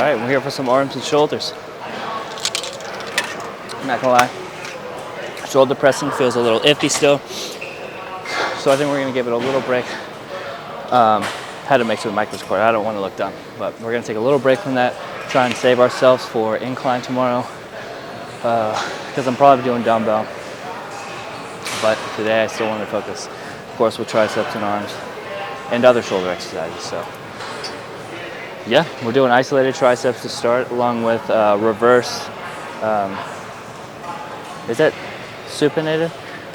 right, we're here for some arms and shoulders. I'm not gonna lie, shoulder pressing feels a little iffy still, so I think we're gonna give it a little break. Had to mix it with Michael's core. I don't want to look dumb, but we're gonna take a little break from that, try and save ourselves for incline tomorrow, because I'm probably doing dumbbell. But today I still want to focus, of course, with triceps and arms and other shoulder exercises. So yeah, we're doing isolated triceps to start, along with reverse, is that supinated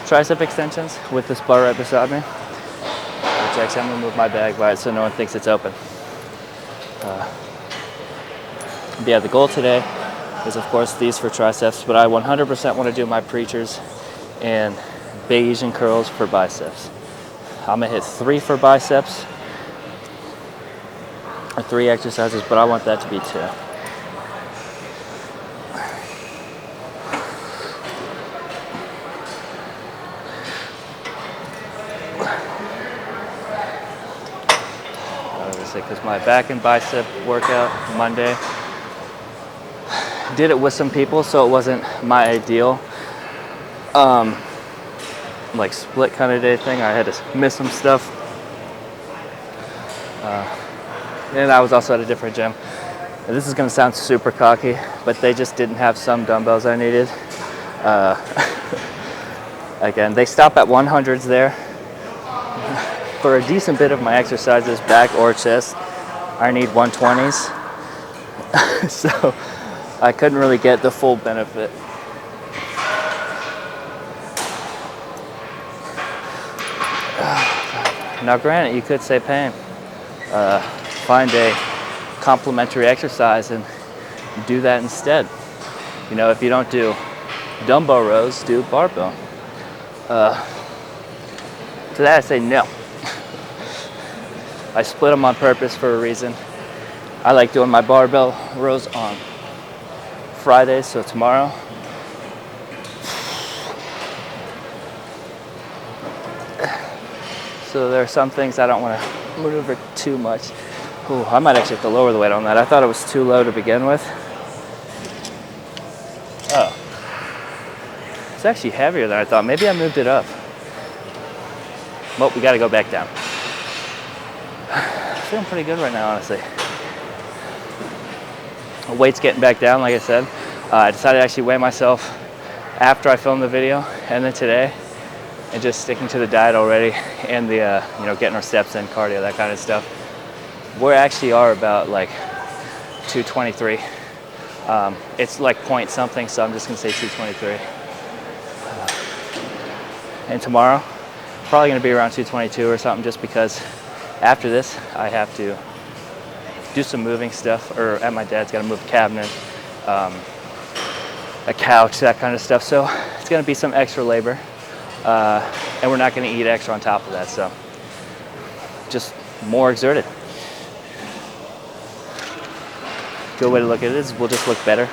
tricep extensions with this bar right beside me. Which actually, I'm gonna move my bag by it so no one thinks it's open. But yeah, the goal today is, of course, these for triceps, but I 100% want to do my preachers and Bayesian curls for biceps. I'm gonna hit 3 for biceps, or 3 exercises, but I want that to be 2. Because my back and bicep workout Monday, did it with some people, so it wasn't my ideal like split kind of day thing. I had to miss some stuff, and I was also at a different gym. And this is going to sound super cocky, but they just didn't have some dumbbells I needed. Again, they stop at 100s there. For a decent bit of my exercises, back or chest, I need 120s. So I couldn't really get the full benefit. Now granted, you could say pain. Find a complementary exercise and do that instead. You know, if you don't do dumbbell rows, do barbell. To that I say no. I split them on purpose for a reason. I like doing my barbell rows on Fridays, so tomorrow. So there are some things I don't want to maneuver too much. Ooh, I might actually have to lower the weight on that. I thought it was too low to begin with. Oh. It's actually heavier than I thought. Maybe I moved it up. Well, we got to go back down. Feeling pretty good right now, honestly. The weight's getting back down, like I said. I decided to actually weigh myself after I filmed the video, and then today, and just sticking to the diet already, and the getting our steps in, cardio, that kind of stuff. We actually are about like 223. It's like point something, so I'm just gonna say 223. And tomorrow, probably gonna be around 222 or something, just because after this, I have to do some moving stuff, or at my dad's got to move a cabinet, a couch, that kind of stuff. So it's going to be some extra labor, and we're not going to eat extra on top of that. So just more exerted. Good way to look at it is we'll just look better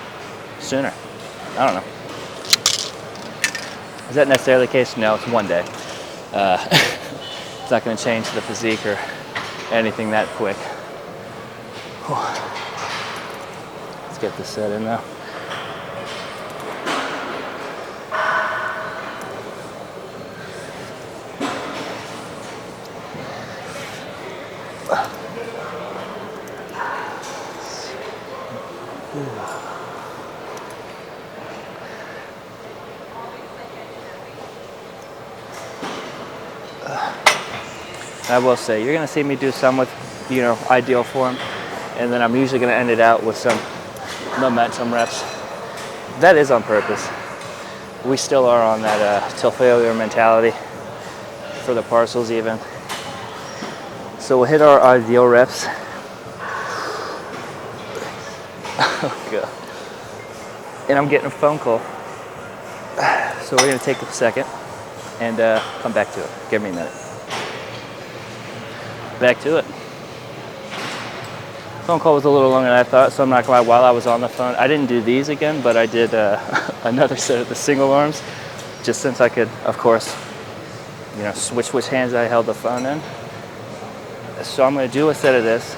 sooner. I don't know. Is that necessarily the case? No, it's one day. It's not going to change the physique or anything that quick. Let's get this set in now. I will say, you're going to see me do some with, ideal form, and then I'm usually going to end it out with some momentum reps. That is on purpose. We still are on that till failure mentality for the parcels even. So we'll hit our ideal reps. Oh, God. And I'm getting a phone call. So we're going to take a second and come back to it. Give me a minute. Back to it. Phone call was a little longer than I thought, so I'm not gonna lie, while I was on the phone, I didn't do these again, but I did another set of the single arms, just since I could, of course, switch which hands I held the phone in. So I'm gonna do a set of this,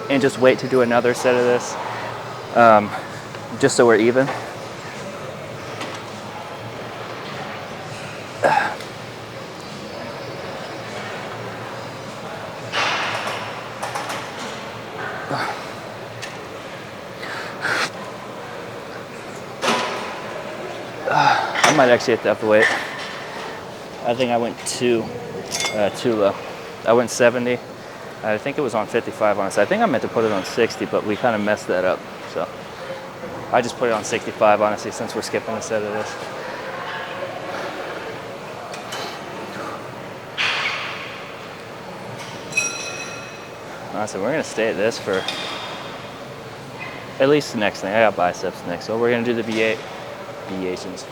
and just wait to do another set of this, just so we're even. I might actually hit the upper weight. I think I went too low. I went 70. I think it was on 55, honestly. I think I meant to put it on 60, but we kind of messed that up. So I just put it on 65, honestly, since we're skipping a set of this. Honestly, we're going to stay at this for at least the next thing. I got biceps next. So we're going to do the Bayesians.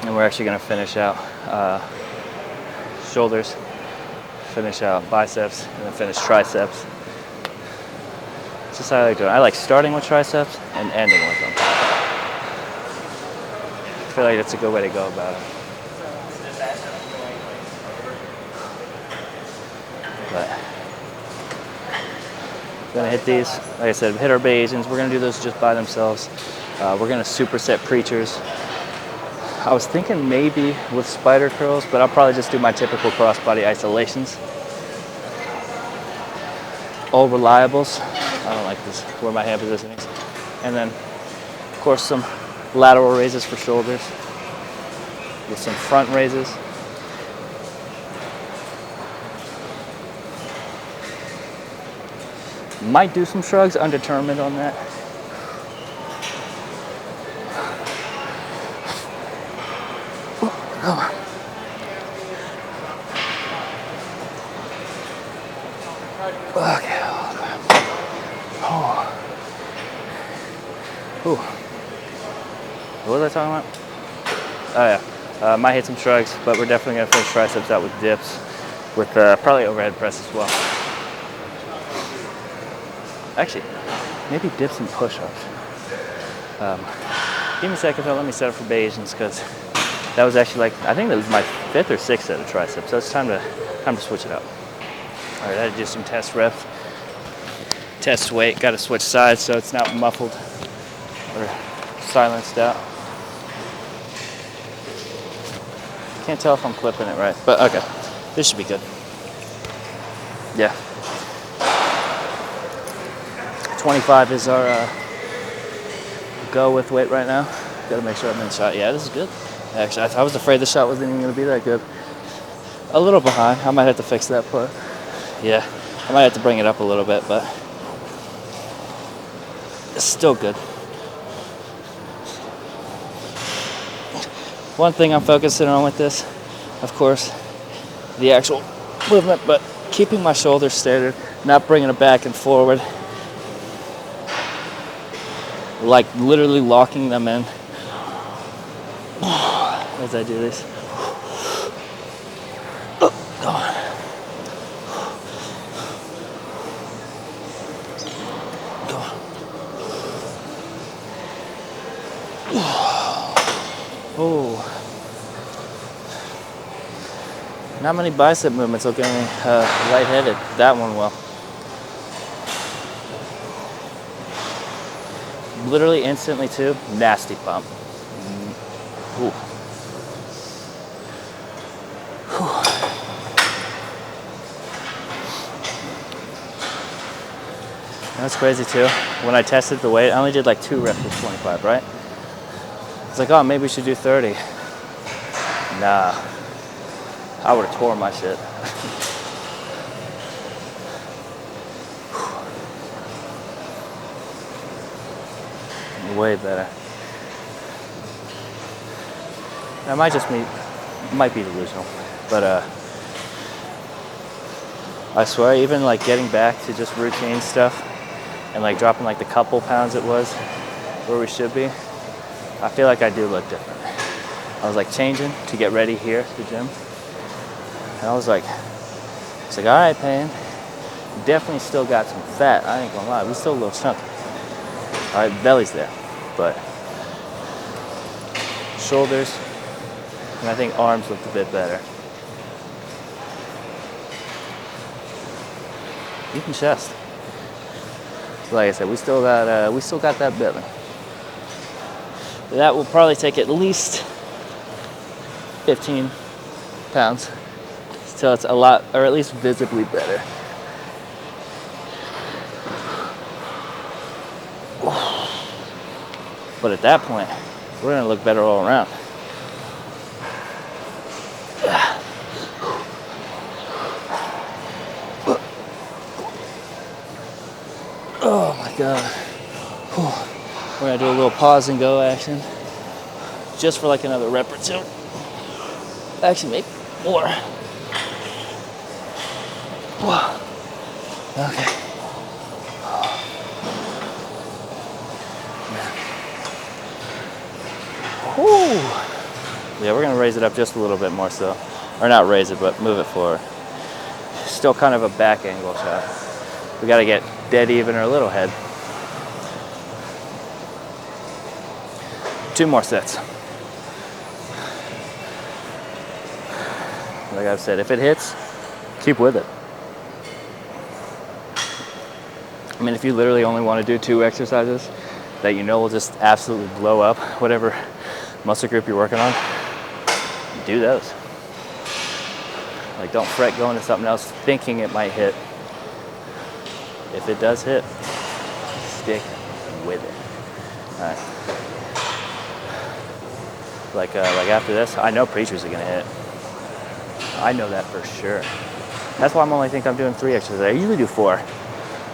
And we're actually going to finish out shoulders, finish out biceps, and then finish triceps. It's just how I like doing it. I like starting with triceps and ending with them. I feel like that's a good way to go about it. But we're going to hit these. Like I said, hit our Bayesians. We're going to do those just by themselves. We're going to superset preachers. I was thinking maybe with spider curls, but I'll probably just do my typical crossbody isolations. All reliables. I don't like this, where my hand position is. And then, of course, some lateral raises for shoulders with some front raises. Might do some shrugs, undetermined on that. Okay. Oh. Ooh. What was I talking about? Oh yeah. Might hit some shrugs, but we're definitely gonna finish triceps out with dips, with probably overhead press as well. Actually, maybe dips and push-ups. Give me a second though. Let me set up for Bayesians, because that was actually like, I think that was my 5th or 6th set of triceps. So it's time to switch it up. All right, I did some test reps. Test weight. Got to switch sides so it's not muffled or silenced out. Can't tell if I'm clipping it right, but okay. This should be good. Yeah. 25 is our go with weight right now. Got to make sure I'm in shot. Yeah, this is good. Actually, I was afraid the shot wasn't even going to be that good. A little behind. I might have to fix that part. Yeah, I might have to bring it up a little bit, but it's still good. One thing I'm focusing on with this, of course, the actual movement, but keeping my shoulders standard, not bringing it back and forward. Like literally locking them in as I do this. Oh, not many bicep movements will get me lightheaded. That one will. Literally instantly too. Nasty pump. Ooh. That's crazy too. When I tested the weight, I only did like 2 reps with 25, right? It's like, oh, maybe we should do 30. Nah. I would have tore my shit. Way better. That might be delusional, but I swear, even like getting back to just routine stuff and like dropping like the couple pounds it was where we should be, I feel like I do look different. I was like changing to get ready here at the gym, and I was like, all right, Payne, definitely still got some fat. I ain't gonna lie, we still a little chunky. All right, belly's there, but shoulders, and I think arms looked a bit better. even chest. Like I said, we still got that belly. That will probably take at least 15 pounds till it's a lot, or at least visibly better. But at that point, we're gonna look better all around. Oh my God. We're gonna do a little pause and go action. Just for like another rep or two. Actually, maybe more. Okay. Whew. Yeah, we're gonna raise it up just a little bit more so. Or not raise it, but move it forward. Still kind of a back angle shot. We gotta get dead even or a little head. 2 more sets. Like I've said, if it hits, keep with it. I mean, if you literally only want to do 2 exercises that you know will just absolutely blow up whatever muscle group you're working on, do those. Like, don't fret going to something else thinking it might hit. If it does hit, stick with it. All right. Like after this, I know preachers are gonna hit. I know that for sure. That's why I'm doing 3 exercises. I usually do 4.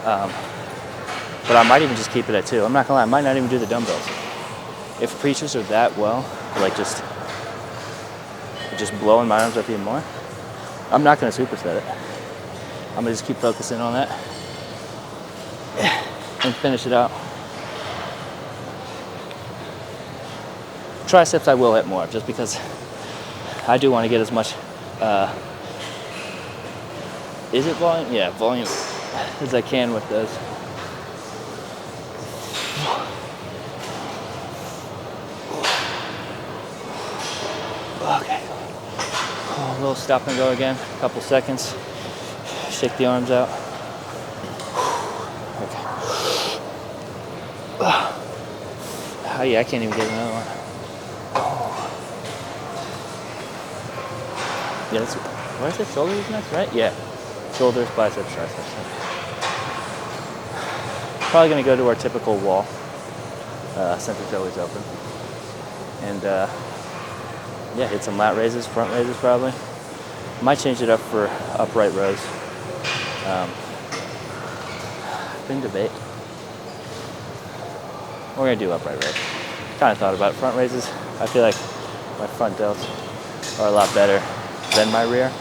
But I might even just keep it at 2. I'm not gonna lie, I might not even do the dumbbells. If preachers are that well, like just blowing my arms up even more, I'm not gonna superset it. I'm gonna just keep focusing on that and finish it out. Triceps I will hit more, just because I do want to get as much, is it volume? Yeah, volume as I can with those. Okay. A little stop and go again, a couple seconds. Shake the arms out. Okay. Oh yeah, I can't even get another one. Yeah, that's, what is it? Shoulders next, right? Yeah. Shoulders, biceps, triceps. Probably gonna go to our typical wall, since it's always open. And yeah, hit some lat raises, front raises probably. Might change it up for upright rows. Been debate. We're gonna do upright rows. Kind of thought about it. Front raises, I feel like my front delts are a lot better than my rear.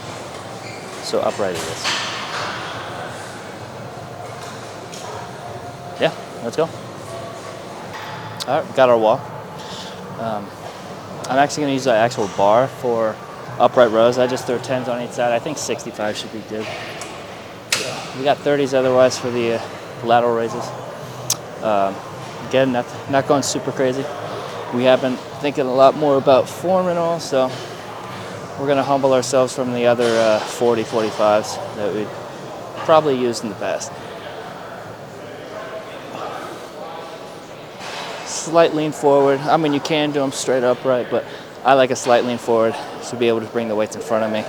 So upright it is. Yeah, let's go. All right, got our wall. I'm actually gonna use the actual bar for upright rows. I just throw 10s on each side. I think 65 should be good. We got 30s otherwise for the lateral raises. Again, not going super crazy. We have been thinking a lot more about form and all, so we're gonna humble ourselves from the other 40, 45s that we probably used in the past. Slight lean forward. I mean, you can do them straight upright, but I like a slight lean forward to be able to bring the weights in front of me.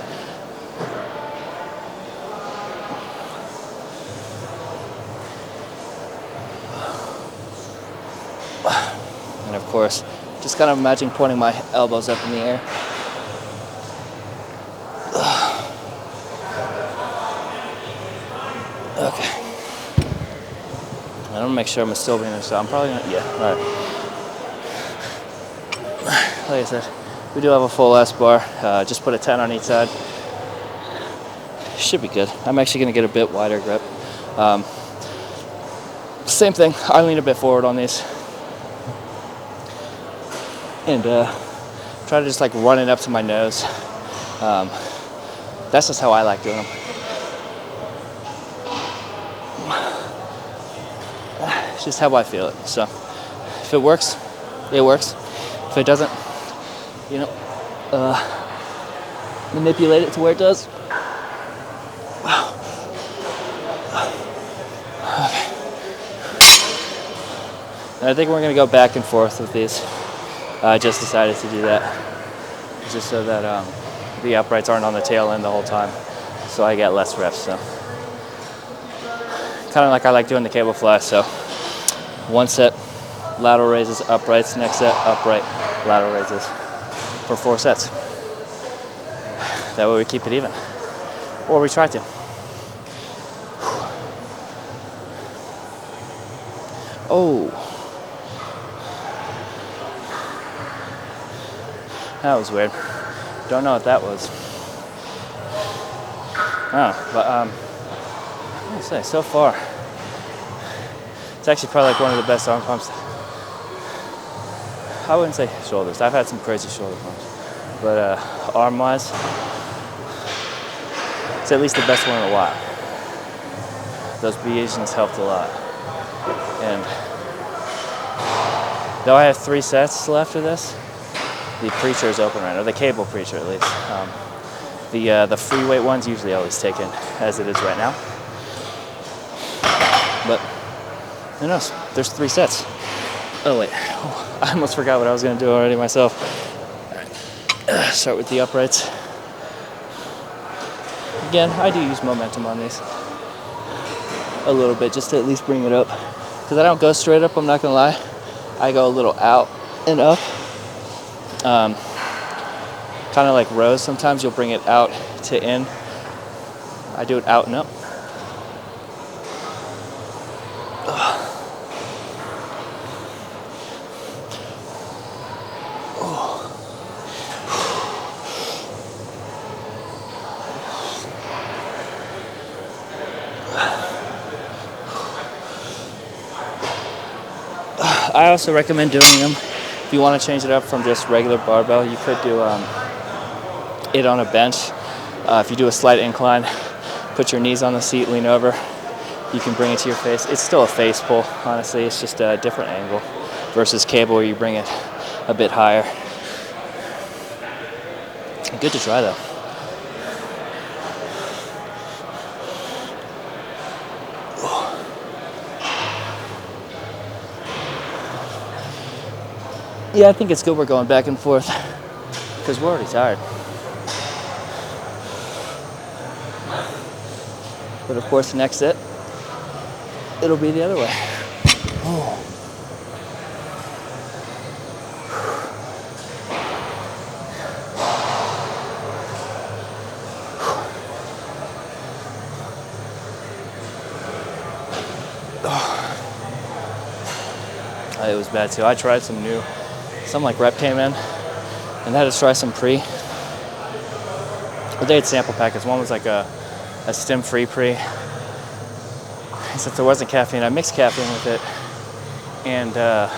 And of course, just kind of imagine pointing my elbows up in the air. Okay. I'm gonna make sure I'm still being there, so I'm probably gonna, yeah, all right. Like I said, we do have a full ass bar. Just put a 10 on each side. Should be good. I'm actually gonna get a bit wider grip. Same thing, I lean a bit forward on these. And try to just like run it up to my nose. That's just how I like doing them. It's just how I feel it. So if it works, it works. If it doesn't, you know, manipulate it to where it does. And I think we're gonna go back and forth with these. I just decided to do that just so that the uprights aren't on the tail end the whole time, so I get less reps. So kind of like I like doing the cable fly. So one set lateral raises, uprights, next set upright, lateral raises for 4 sets. That way we keep it even, or we try to. Oh, that was weird. Don't know what that was. Oh, but I'm gonna say so far, it's actually probably like one of the best arm pumps. I wouldn't say shoulders. I've had some crazy shoulder pumps, but arm-wise, it's at least the best one in a while. Those Bayesians helped a lot. And though I have 3 sets left of this, the preacher is open right now, the cable preacher at least. The free weight one's usually always taken as it is right now. But who knows? There's 3 sets. Oh wait, I almost forgot what I was gonna do already myself. Start with the uprights. Again, I do use momentum on these a little bit just to at least bring it up. Because I don't go straight up, I'm not gonna lie. I go a little out and up. Kind of like rows. Sometimes you'll bring it out to in. I do it out and up. I also recommend doing them if you want to change it up from just regular barbell. You could do it on a bench. If you do a slight incline, put your knees on the seat, lean over. You can bring it to your face. It's still a face pull, honestly. It's just a different angle versus cable where you bring it a bit higher. Good to try though. Yeah, I think it's good we're going back and forth because we're already tired. But of course, the next set, it'll be the other way. Oh. It was bad too. I tried some like rep came in and had to try some pre. But they had sample packets. One was like a stim-free pre. Since there wasn't caffeine, I mixed caffeine with it. And I'm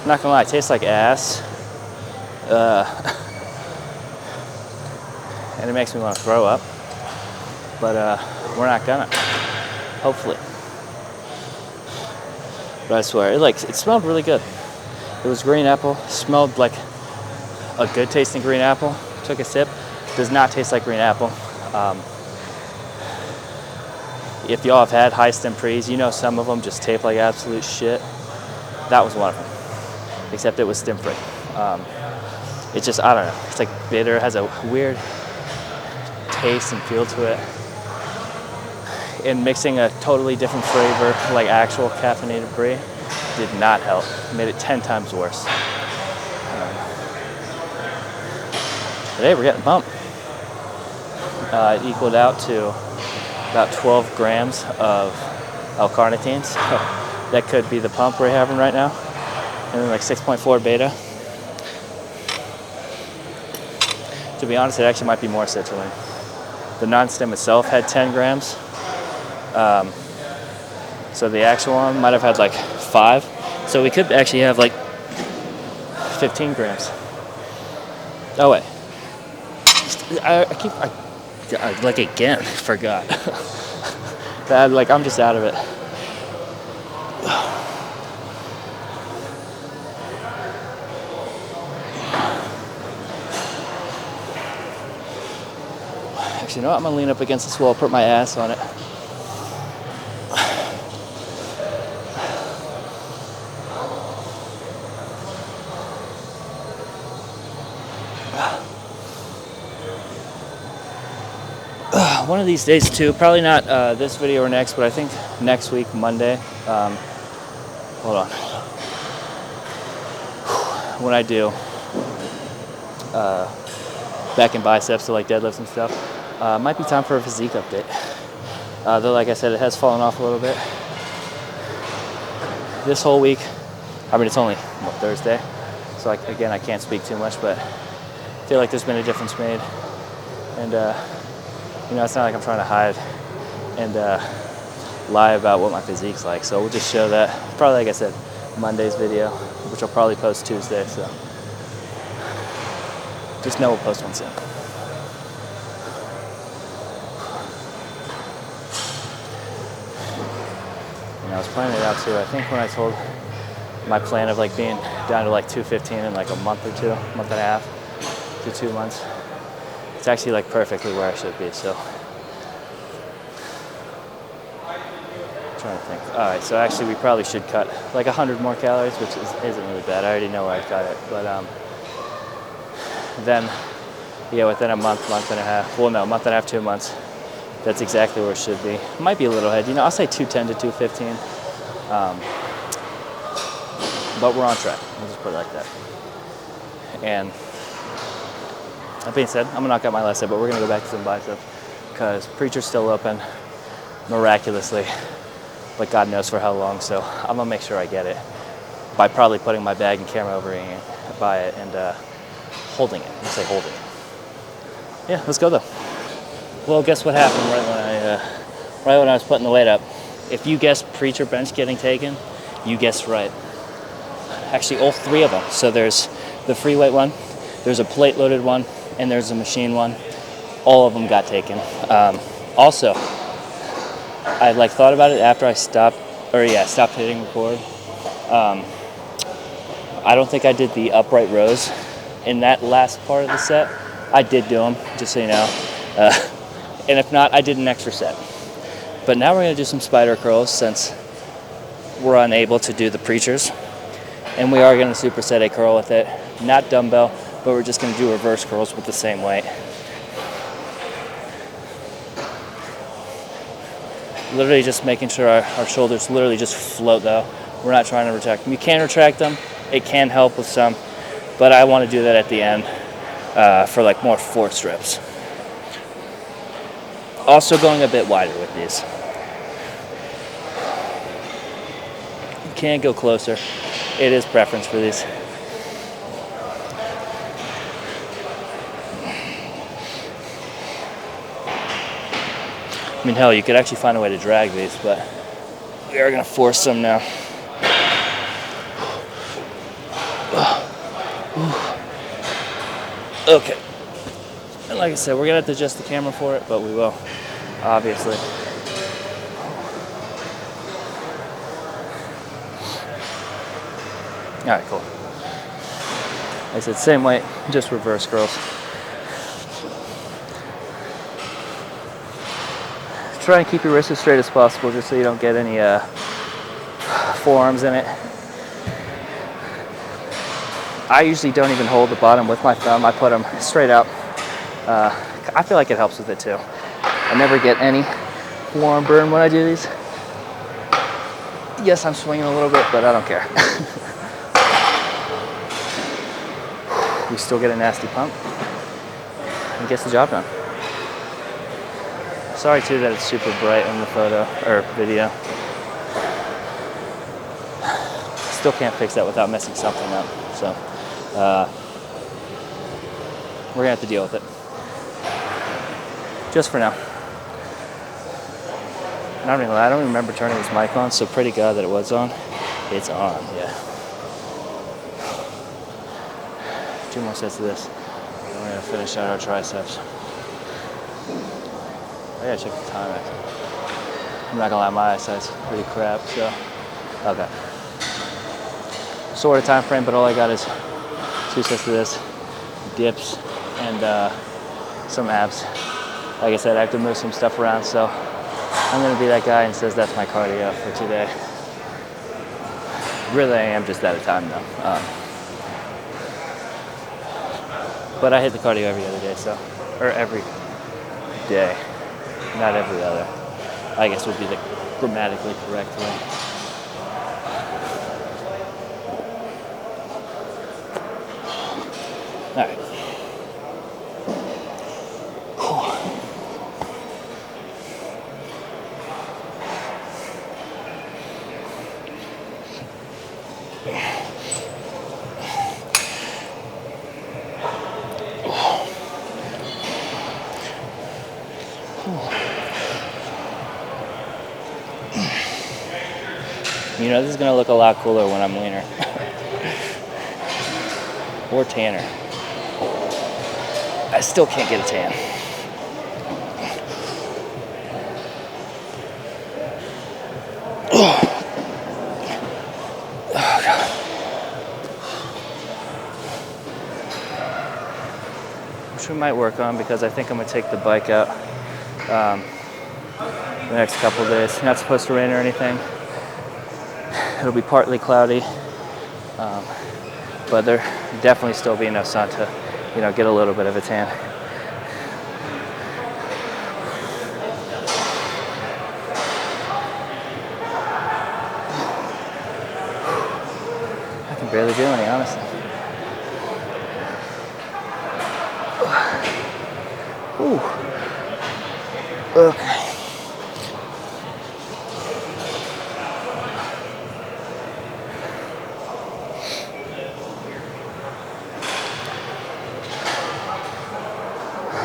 not gonna lie, it tastes like ass. And it makes me want to throw up. But we're not gonna, hopefully. But I swear, it smelled really good. It was green apple, smelled like a good tasting green apple. Took a sip, does not taste like green apple. If y'all have had high stem pre's, you know some of them just taste like absolute shit. That was one of them, except it was stem free. It's just, I don't know, it's like bitter, has a weird taste and feel to it. And mixing a totally different flavor, like actual caffeinated brie, did not help. Made it 10 times worse. Today we're getting pumped. It equaled out to about 12 grams of L-carnitine. So that could be the pump we're having right now. And then like 6.4 beta. To be honest, it actually might be more citrulline. The non-stim itself had 10 grams. So the actual one might have had like 5. So we could actually have like 15 grams. Oh wait. I like again, forgot. That, like, I'm just out of it. Actually, you know what? I'm gonna lean up against this wall, put my ass on it. one of these days too, probably not this video or next, but I think next week, Monday, hold on. When I do back and biceps, so like deadlifts and stuff, might be time for a physique update. Though, like I said, it has fallen off a little bit. This whole week, I mean, it's only Thursday, so again, I can't speak too much, but I feel like there's been a difference made. And you know, it's not like I'm trying to hide and lie about what my physique's like. So we'll just show that. Probably, like I said, Monday's video, which I'll probably post Tuesday. So just know we'll post one soon. And I was planning it out too. I think when I told my plan of like being down to like 215 in like a month or two, month and a half to 2 months, it's actually like perfectly where I should be. So I'm trying to think. All right, so actually we probably should cut like 100 more calories, which isn't really bad. I already know where I cut it, but then yeah, within a month and a half. Well, no, month and a half, 2 months. That's exactly where it should be. Might be a little ahead. You know, I'll say 210 to 215. But we're on track. We'll just put it like that. And that being said, I'm gonna knock out my last set, but we're gonna go back to some biceps because Preacher's still open miraculously, but God knows for how long. So I'm gonna make sure I get it by probably putting my bag and camera over it by it and holding it. Let's say holding it. Yeah, let's go though. Well, guess what happened right when I was putting the weight up? If you guessed Preacher bench getting taken, you guessed right. Actually, all three of them. So there's the free weight one, there's a plate loaded one, and there's a machine one. All of them got taken. Also, I like thought about it after I stopped hitting record. I don't think I did the upright rows in that last part of the set. I did do them, just so you know. And if not, I did an extra set. But now we're gonna do some spider curls since we're unable to do the Preachers. And we are gonna superset a curl with it. Not dumbbell, but we're just gonna do reverse curls with the same weight. Literally just making sure our shoulders literally just float though. We're not trying to retract them. You can retract them, it can help with some, but I wanna do that at the end for like more force reps. Also going a bit wider with these. You can go closer. It is preference for these. I mean, hell, you could actually find a way to drag these, but we are gonna force them now. Okay. And like I said, we're gonna have to adjust the camera for it, but we will, obviously. All right, cool. Like I said, same weight, just reverse curls. Try and keep your wrists as straight as possible just so you don't get any forearms in it. I usually don't even hold the bottom with my thumb. I put them straight out. I feel like it helps with it too. I never get any forearm burn when I do these. Yes, I'm swinging a little bit, but I don't care. We still get a nasty pump and gets the job done. Sorry too that it's super bright in the photo or video. Still can't fix that without messing something up. So we're gonna have to deal with it. Just for now. And I don't remember turning this mic on, so pretty God that it was on. It's on, yeah. 2 more sets of this. And we're gonna finish out our triceps. I gotta check the time actually. I'm not gonna lie, my eyesight's pretty crap, so. Okay. Sort of time frame, but all I got is 2 sets of this, dips, and some abs. Like I said, I have to move some stuff around, so I'm gonna be that guy and says that's my cardio for today. Really, I am just out of time though. But I hit the cardio every other day, so, or every day. not every other, I guess would be the grammatically correct way. All right. You know, this is gonna look a lot cooler when I'm leaner. Or tanner. I still can't get a tan. Oh, God. Which we might work on because I think I'm gonna take the bike out the next couple of days. Not supposed to rain or anything. It'll be partly cloudy, but there definitely still be enough sun to, you know, get a little bit of a tan. I can barely do any, honestly. Ooh. Okay.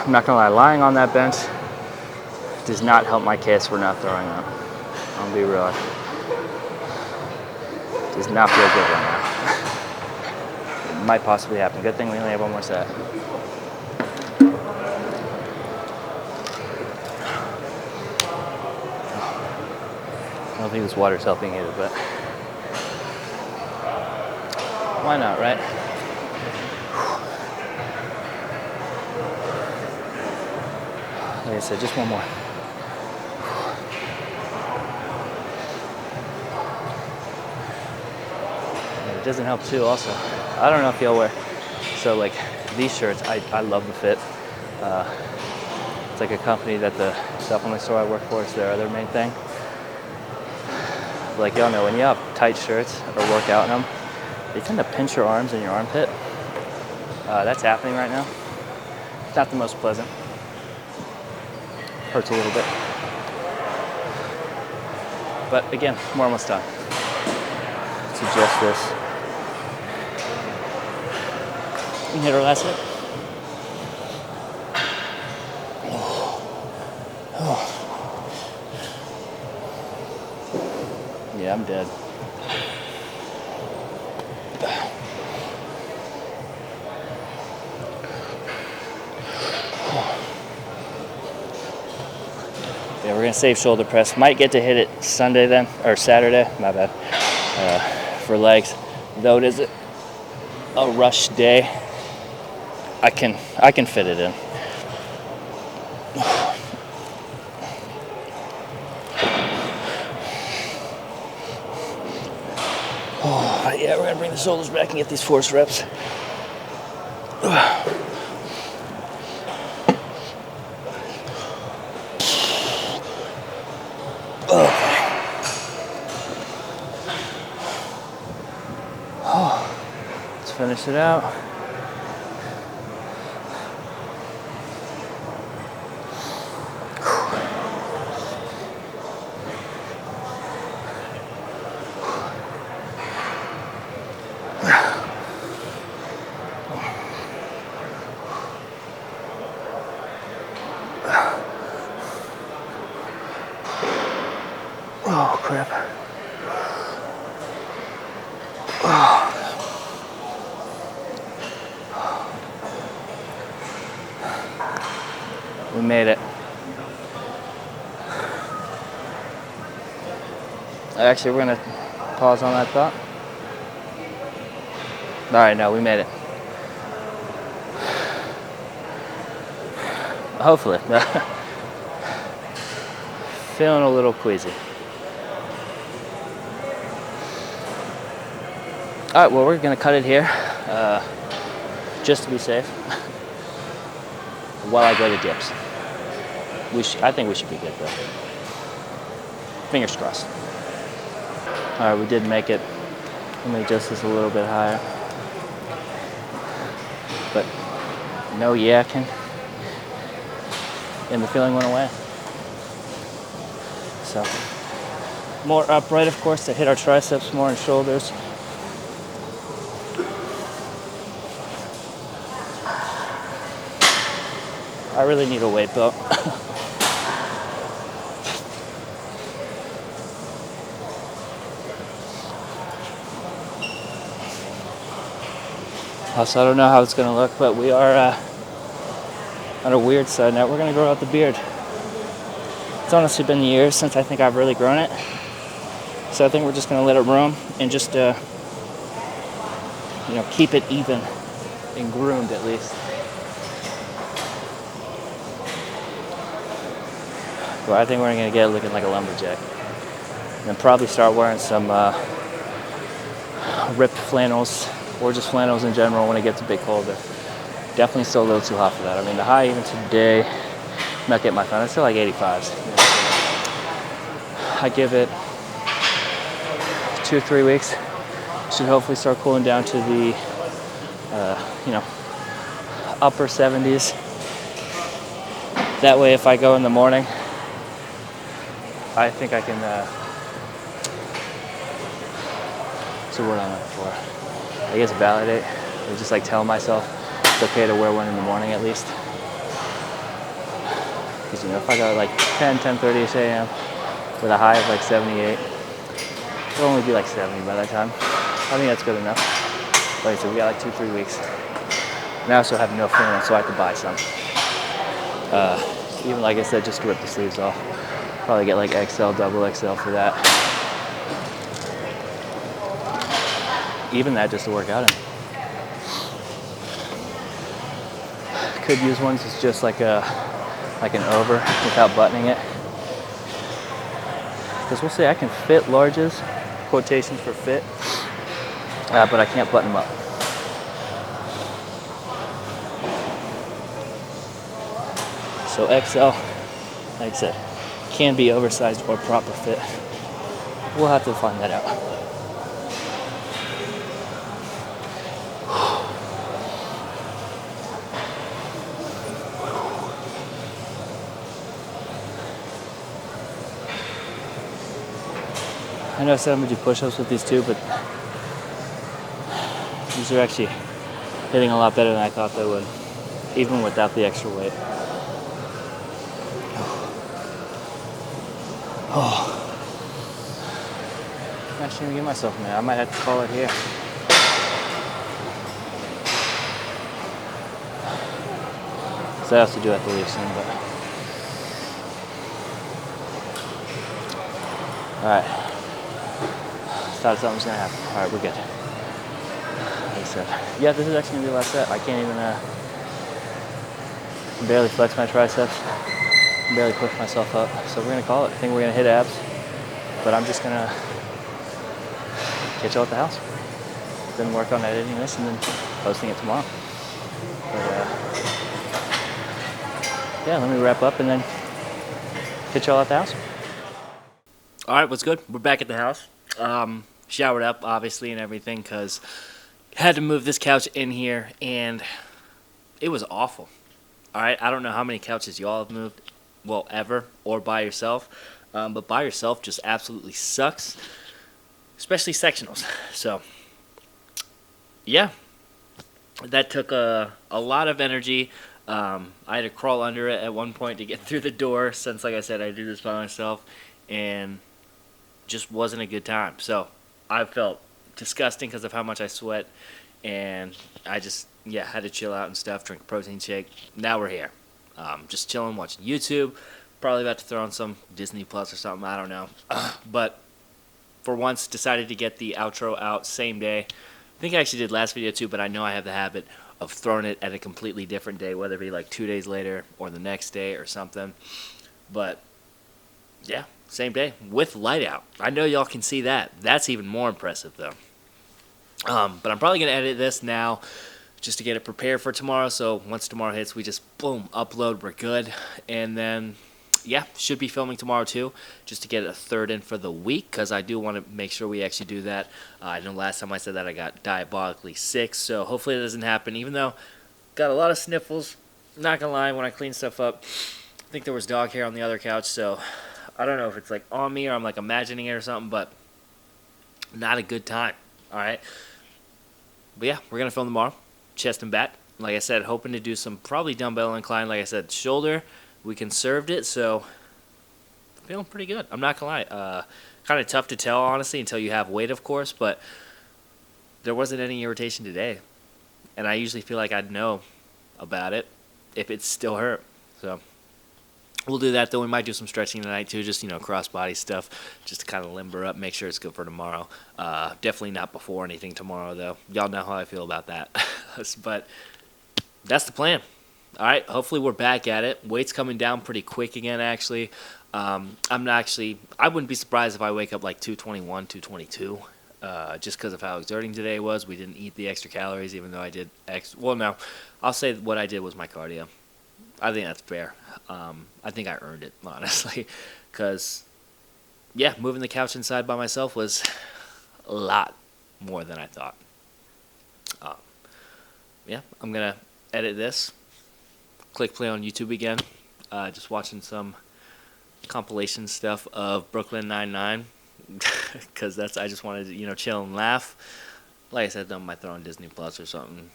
I'm not gonna lie, lying on that bench does not help my case for not throwing up. I'll be real. Does not feel good right now. It might possibly happen. Good thing we only have one more set. I don't think this water's helping either, but why not, right? Like I said, just one more. And it doesn't help too also. I don't know if y'all wear, so like these shirts, I love the fit. It's like a company that the supplement store I work for is their other main thing. Like y'all know, when you have tight shirts or work out in them, they tend to pinch your arms and your armpit. That's happening right now. It's not the most pleasant. Hurts a little bit. But again, we're almost done. Let's adjust this. We hit our last hit. Yeah, I'm dead. Yeah, we're gonna save shoulder press. Might get to hit it Sunday then, or Saturday, my bad, for legs. Though it is a rush day, I can fit it in. Oh, yeah, we're gonna bring the shoulders back and get these force reps. Let's finish it out. Oh, crap. We made it. Actually, we're gonna pause on that thought. All right, no, we made it. Hopefully. Feeling a little queasy. All right, well, we're gonna cut it here, just to be safe, while I go to dips. I think we should be good though. Fingers crossed. All right, we did make it. Let me adjust this a little bit higher. But no yakking, and the feeling went away. So more upright, of course, to hit our triceps more and shoulders. I really need a weight belt. So I don't know how it's going to look, but we are on a weird side now. We're going to grow out the beard. It's honestly been years since I think I've really grown it. So I think we're just going to let it roam and just, keep it even and groomed at least. But I think we're going to get it looking like a lumberjack. And then probably start wearing some ripped flannels or just flannels in general when it gets a bit colder. Definitely still a little too hot for that. I mean, the high even today, I'm not getting my phone, it's still like 85s. I give it 2 or 3 weeks. Should hopefully start cooling down to the, upper 70s. That way, if I go in the morning, I think I can, what's the word I'm looking for? I guess validate, or just like tell myself it's okay to wear one in the morning at least. Because, if I go at like 10:30 a.m. with a high of like 78, it'll only be like 70 by that time. I think that's good enough. Like I said, we got like 2-3 weeks. And I also have no feeling, so I have to buy some. Even like I said, just to rip the sleeves off. Probably get like XL, double XL for that. Even that just to work out in. Could use ones that's just like an over without buttoning it. Because we'll say I can fit larges, quotations for fit, but I can't button them up. So XL, like I said, can be oversized or proper fit. We'll have to find that out. I know I said I'm gonna do push-ups with these two, but these are actually hitting a lot better than I thought they would, even without the extra weight. Oh. I shouldn't even give myself a minute. I might have to call it here. So I have to do have to leave soon, but. Alright. Thought something was gonna happen. Alright, we're good. Like I said. Yeah, this is actually gonna be the last set. I can't even barely flex my triceps. Barely push myself up. So we're gonna call it. I think we're gonna hit abs. But I'm just gonna catch you at the house. Then work on editing this and then posting it tomorrow. But yeah, let me wrap up and then catch y'all at the house. All right, what's good? We're back at the house. Showered up, obviously, and everything, because had to move this couch in here, and it was awful. All right, I don't know how many couches y'all have moved, well, ever, or by yourself, but by yourself just absolutely sucks, especially sectionals. So, yeah, that took a lot of energy. I had to crawl under it at one point to get through the door, since, like I said, I do this by myself, and just wasn't a good time. So I felt disgusting because of how much I sweat, and I just, had to chill out and stuff, drink a protein shake. Now we're here. Just chilling, watching YouTube. Probably about to throw on some Disney Plus or something, I don't know. But for once, decided to get the outro out same day. I think I actually did last video too, but I know I have the habit of throwing it at a completely different day, whether it be like 2 days later or the next day or something. But yeah, same day with light out. I know y'all can see that. That's even more impressive though. But I'm probably going to edit this now just to get it prepared for tomorrow. So once tomorrow hits, we just, boom, upload, we're good. And then, yeah, should be filming tomorrow too, just to get a third in for the week, because I do want to make sure we actually do that. I know last time I said that I got diabolically sick, so hopefully it doesn't happen, even though got a lot of sniffles. Not gonna lie, when I clean stuff up, I think there was dog hair on the other couch, so I don't know if it's like on me or I'm like imagining it or something, but not a good time. All right. But yeah, we're gonna film tomorrow, chest and back. Like I said, hoping to do some probably dumbbell incline. Like I said, shoulder, we conserved it, so feeling pretty good. I'm not gonna lie. Kind of tough to tell, honestly, until you have weight, of course, but there wasn't any irritation today. And I usually feel like I'd know about it if it still hurt. So we'll do that, though. We might do some stretching tonight, too, just, cross-body stuff, just to kind of limber up, make sure it's good for tomorrow. Definitely not before anything tomorrow, though. Y'all know how I feel about that. But that's the plan. All right, hopefully we're back at it. Weight's coming down pretty quick again, actually. I wouldn't be surprised if I wake up like 221, 222. Just because of how exerting today was. We didn't eat the extra calories, even though I did well, no, I'll say what I did was my cardio. I think that's fair. I think I earned it, honestly, because, yeah, moving the couch inside by myself was a lot more than I thought. Yeah, I'm going to edit this, click play on YouTube again, just watching some compilation stuff of Brooklyn Nine-Nine, because I just wanted to, chill and laugh. Like I said, I might throw on Disney Plus or something.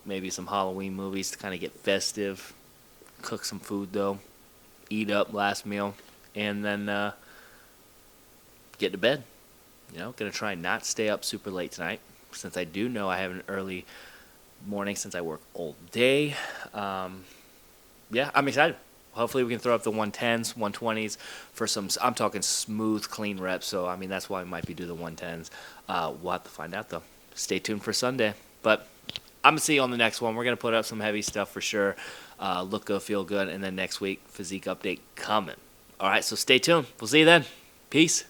Maybe some Halloween movies to kind of get festive. Cook some food, though. Eat up last meal. And then get to bed. Going to try not stay up super late tonight, since I do know I have an early morning since I work all day. Yeah, I'm excited. Hopefully we can throw up the 110s, 120s for some, I'm talking smooth, clean reps. So, that's why we might be doing the 110s. We'll have to find out, though. Stay tuned for Sunday. But I'm going to see you on the next one. We're going to put up some heavy stuff for sure. Look good, feel good. And then next week, physique update coming. All right, so stay tuned. We'll see you then. Peace.